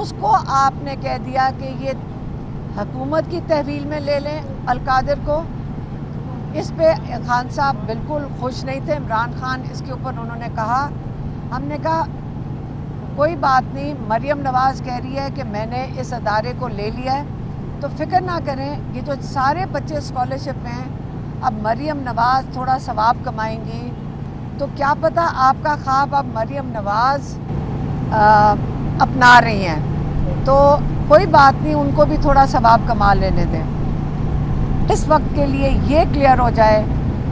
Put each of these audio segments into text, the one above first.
اس کو آپ نے کہہ دیا کہ یہ حکومت کی تحویل میں لے لیں القادر کو۔ اس پہ خان صاحب بالکل خوش نہیں تھے۔ عمران خان اس کے اوپر انہوں نے کہا، ہم نے کہا کوئی بات نہیں، مریم نواز کہہ رہی ہے کہ میں نے اس ادارے کو لے لیا ہے تو فکر نہ کریں، یہ جو سارے بچے اسکالرشپ میں ہیں اب مریم نواز تھوڑا ثواب کمائیں گی، تو کیا پتہ آپ کا خواب اب مریم نواز اپنا رہی ہیں، تو کوئی بات نہیں، ان کو بھی تھوڑا ثواب کما لینے دیں۔ اس وقت کے لیے یہ کلیئر ہو جائے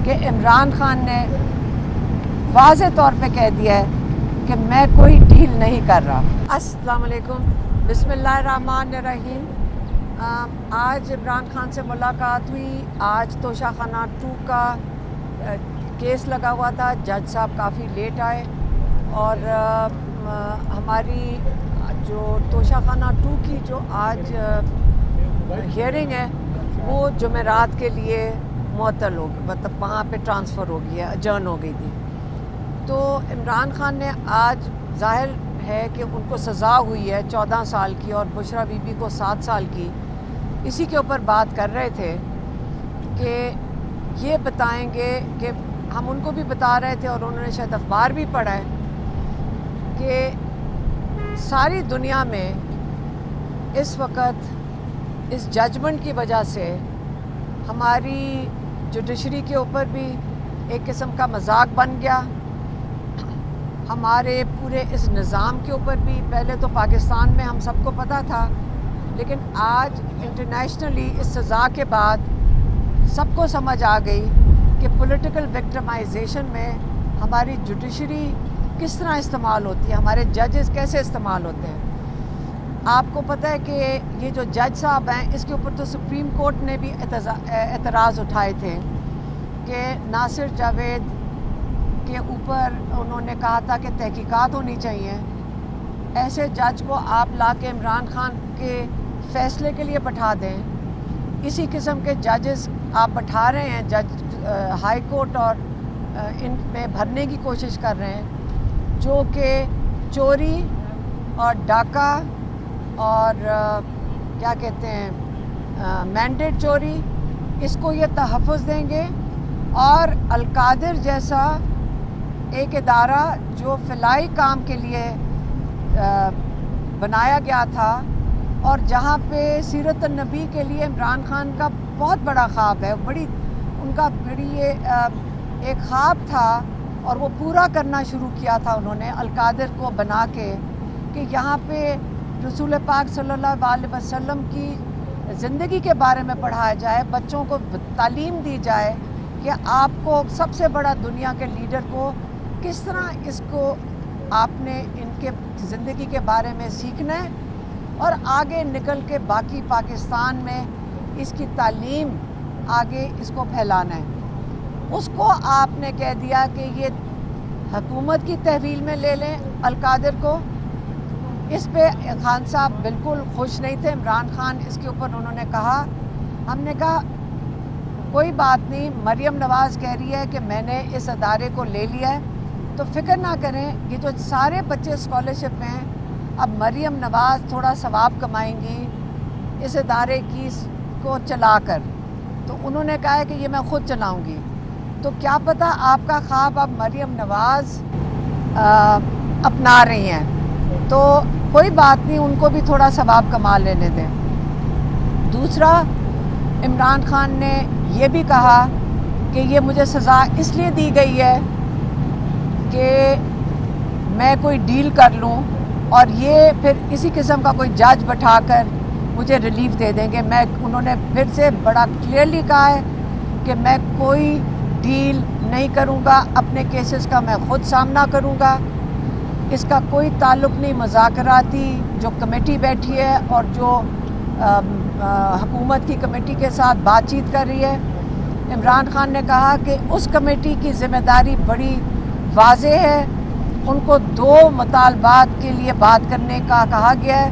کہ عمران خان نے واضح طور پہ کہہ دیا ہے کہ میں کوئی ڈیل نہیں کر رہا۔ السلام علیکم، بسم اللہ الرحمن الرحیم۔ آج عمران خان سے ملاقات ہوئی۔ آج توشہ خانہ 2 کا کیس لگا ہوا تھا، جج صاحب کافی لیٹ آئے اور ہماری جو توشہ خانہ 2 کی جو آج ہیئرنگ ہے وہ جمعرات کے لیے معطل ہو گئی، مطلب وہاں پہ ٹرانسفر ہو گئی ہے، اجرن ہو گئی تھی۔ تو عمران خان نے آج ظاہر ہے کہ ان کو سزا ہوئی ہے 14 سال کی اور بشرا بی بی کو 7 سال کی، اسی کے اوپر بات کر رہے تھے کہ یہ بتائیں گے کہ ہم ان کو بھی بتا رہے تھے اور انہوں نے شاید اخبار بھی پڑھا ہے کہ ساری دنیا میں اس وقت اس ججمنٹ کی وجہ سے ہماری جوڈیشری کے اوپر بھی ایک قسم کا مذاق بن گیا، ہمارے پورے اس نظام کے اوپر بھی۔ پہلے تو پاکستان میں ہم سب کو پتہ تھا، لیکن آج انٹرنیشنلی اس سزا کے بعد سب کو سمجھ آ گئی کہ پولیٹیکل وکٹمائزیشن میں ہماری جوڈیشری کس طرح استعمال ہوتی ہے، ہمارے ججز کیسے استعمال ہوتے ہیں۔ آپ کو پتہ ہے کہ یہ جو جج صاحب ہیں اس کے اوپر تو سپریم کورٹ نے بھی اعتراض اٹھائے تھے کہ ناصر جاوید کے اوپر انہوں نے کہا تھا کہ تحقیقات ہونی چاہیے، ایسے جج کو آپ لا کے عمران خان کے فیصلے کے لیے بٹھا دیں۔ اسی قسم کے ججز آپ بٹھا رہے ہیں، جج ہائی کورٹ اور ان میں بھرنے کی کوشش کر رہے ہیں، جو کہ چوری اور ڈاکہ اور کیا کہتے ہیں مینڈیٹ چوری، اس کو یہ تحفظ دیں گے، اور القادر جیسا ایک ادارہ جو فلاحی کام کے لیے بنایا گیا تھا اور جہاں پہ سیرت النبی کے لیے عمران خان کا بہت بڑا خواب ہے، ان کا بڑی یہ ایک خواب تھا اور وہ پورا کرنا شروع کیا تھا انہوں نے القادر کو بنا کے، کہ یہاں پہ رسول پاک صلی اللہ علیہ وسلم کی زندگی کے بارے میں پڑھایا جائے، بچوں کو تعلیم دی جائے کہ آپ کو سب سے بڑا دنیا کے لیڈر کو کس طرح اس کو آپ نے ان کے زندگی کے بارے میں سیکھنا ہے اور آگے نکل کے باقی پاکستان میں اس کی تعلیم آگے اس کو پھیلانا ہے۔ اس کو آپ نے کہہ دیا کہ یہ حکومت کی تحویل میں لے لیں القادر کو۔ اس پہ خان صاحب بالکل خوش نہیں تھے۔ عمران خان اس کے اوپر انہوں نے کہا، ہم نے کہا کوئی بات نہیں، مریم نواز کہہ رہی ہے کہ میں نے اس ادارے کو لے لیا ہے تو فکر نہ کریں، یہ جو سارے بچے اسکالرشپ میں ہیں اب مریم نواز تھوڑا ثواب کمائیں گی اس ادارے کی کو چلا کر، تو انہوں نے کہا ہے کہ یہ میں خود چلاؤں گی، تو کیا پتہ آپ کا خواب اب مریم نواز اپنا رہی ہیں، تو کوئی بات نہیں، ان کو بھی تھوڑا ثواب کما لینے دیں۔ دوسرا، عمران خان نے یہ بھی کہا کہ یہ مجھے سزا اس لیے دی گئی ہے کہ میں کوئی ڈیل کر لوں اور یہ پھر اسی قسم کا کوئی جج بٹھا کر مجھے ریلیف دے دیں گے۔ انہوں نے پھر سے بڑا کلیئرلی کہا ہے کہ میں کوئی ڈیل نہیں کروں گا، اپنے کیسز کا میں خود سامنا کروں گا، اس کا کوئی تعلق نہیں مذاکراتی جو کمیٹی بیٹھی ہے اور جو حکومت کی کمیٹی کے ساتھ بات چیت کر رہی ہے۔ عمران خان نے کہا کہ اس کمیٹی کی ذمہ داری بڑی واضح ہے، ان کو 2 مطالبات کے لیے بات کرنے کا کہا گیا ہے،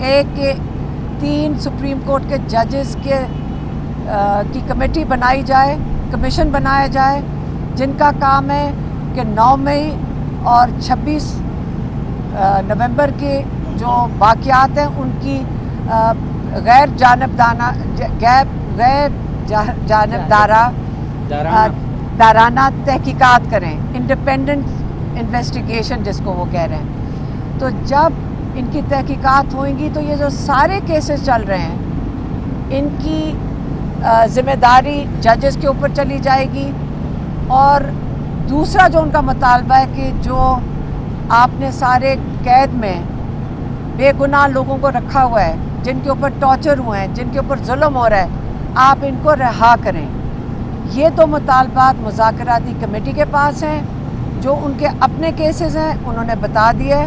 ایک کہ 3 سپریم کورٹ کے ججز کی کمیٹی بنائی جائے، کمیشن بنایا جائے، جن کا کام ہے کہ 9 مئی اور 26 نومبر کے جو واقعات ہیں ان کی غیر جانبدارانہ تحقیقات کریں، انڈیپینڈنٹ انویسٹیگیشن جس کو وہ کہہ رہے ہیں. تو جب ان کی تحقیقات ہوئیں گی تو یہ جو سارے کیسز چل رہے ہیں ان کی ذمہ داری ججز کے اوپر چلی جائے گی. اور دوسرا جو ان کا مطالبہ ہے کہ جو آپ نے سارے قید میں بے گناہ لوگوں کو رکھا ہوا ہے، جن کے اوپر ٹارچر ہوئے ہیں، جن کے اوپر ظلم ہو رہا ہے، آپ ان کو رہا کریں. یہ دو مطالبات مذاکراتی کمیٹی کے پاس ہیں. جو ان کے اپنے کیسز ہیں انہوں نے بتا دیا ہے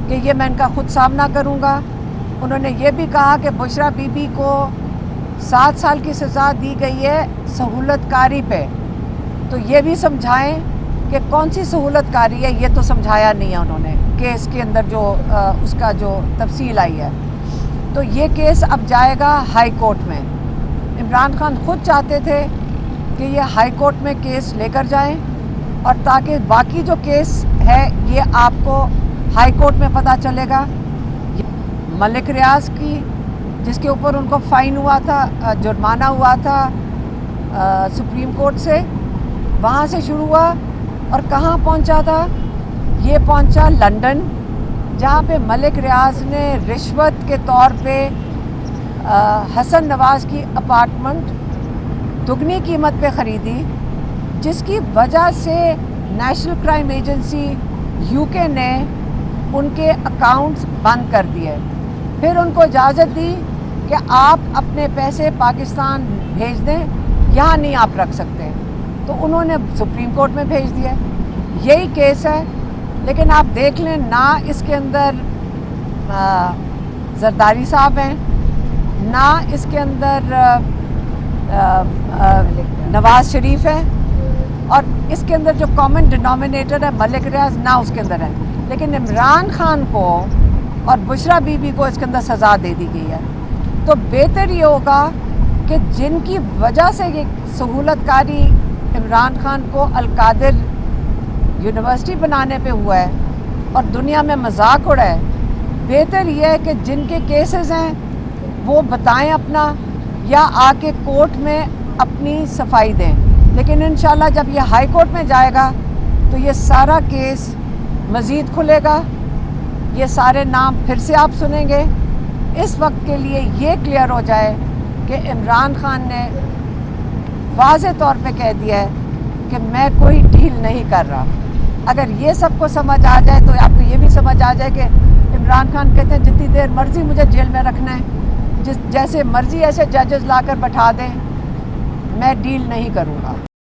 کہ یہ میں ان کا خود سامنا کروں گا. انہوں نے یہ بھی کہا کہ بشرا بی بی کو 7 سال کی سزا دی گئی ہے سہولت کاری پہ. تو یہ بھی سمجھائیں کہ کون سی سہولت کاری ہے، یہ تو سمجھایا نہیں ہے انہوں نے کیس کے اندر جو اس کا جو تفصیل آئی ہے. تو یہ کیس اب جائے گا ہائی کورٹ میں. عمران خان خود چاہتے تھے کہ یہ ہائی کورٹ میں کیس لے کر جائیں، اور تاکہ باقی جو کیس ہے یہ آپ کو ہائی کورٹ میں پتہ چلے گا. ملک ریاض کی جس کے اوپر ان کو فائن ہوا تھا، جرمانہ ہوا تھا سپریم کورٹ سے، وہاں سے شروع ہوا اور کہاں پہنچا تھا؟ یہ پہنچا لندن، جہاں پہ ملک ریاض نے رشوت کے طور پہ حسن نواز کی اپارٹمنٹ دگنی قیمت پہ خریدی، جس کی وجہ سے نیشنل کرائم ایجنسی UK نے ان کے اکاؤنٹس بند کر دیے. پھر ان کو اجازت دی کہ آپ اپنے پیسے پاکستان بھیج دیں، یہاں نہیں آپ رکھ سکتے. تو انہوں نے سپریم کورٹ میں بھیج دیا. یہی کیس ہے. لیکن آپ دیکھ لیں نہ اس کے اندر زرداری صاحب ہیں، نہ اس کے اندر نواز شریف ہے، اور اس کے اندر جو کامن ڈینومینیٹر ہے ملک ریاض، نہ اس کے اندر ہے. لیکن عمران خان کو اور بشرا بی بی کو اس کے اندر سزا دے دی گئی ہے. تو بہتر یہ ہوگا کہ جن کی وجہ سے یہ سہولت کاری عمران خان کو القادر یونیورسٹی بنانے پہ ہوا ہے اور دنیا میں مذاق اڑا ہے، بہتر یہ ہے کہ جن کے کیسز ہیں وہ بتائیں اپنا، یا آ کے کورٹ میں اپنی صفائی دیں. لیکن انشاءاللہ جب یہ ہائی کورٹ میں جائے گا تو یہ سارا کیس مزید کھلے گا، یہ سارے نام پھر سے آپ سنیں گے. اس وقت کے لیے یہ کلیئر ہو جائے کہ عمران خان نے واضح طور پہ کہہ دیا ہے کہ میں کوئی ڈیل نہیں کر رہا. اگر یہ سب کو سمجھ آ جائے تو آپ کو یہ بھی سمجھ آ جائے کہ عمران خان کہتے ہیں جتنی دیر مرضی مجھے جیل میں رکھنا ہے، جیسے مرضی ایسے ججز لا کر بٹھا دیں، میں ڈیل نہیں کروں گا.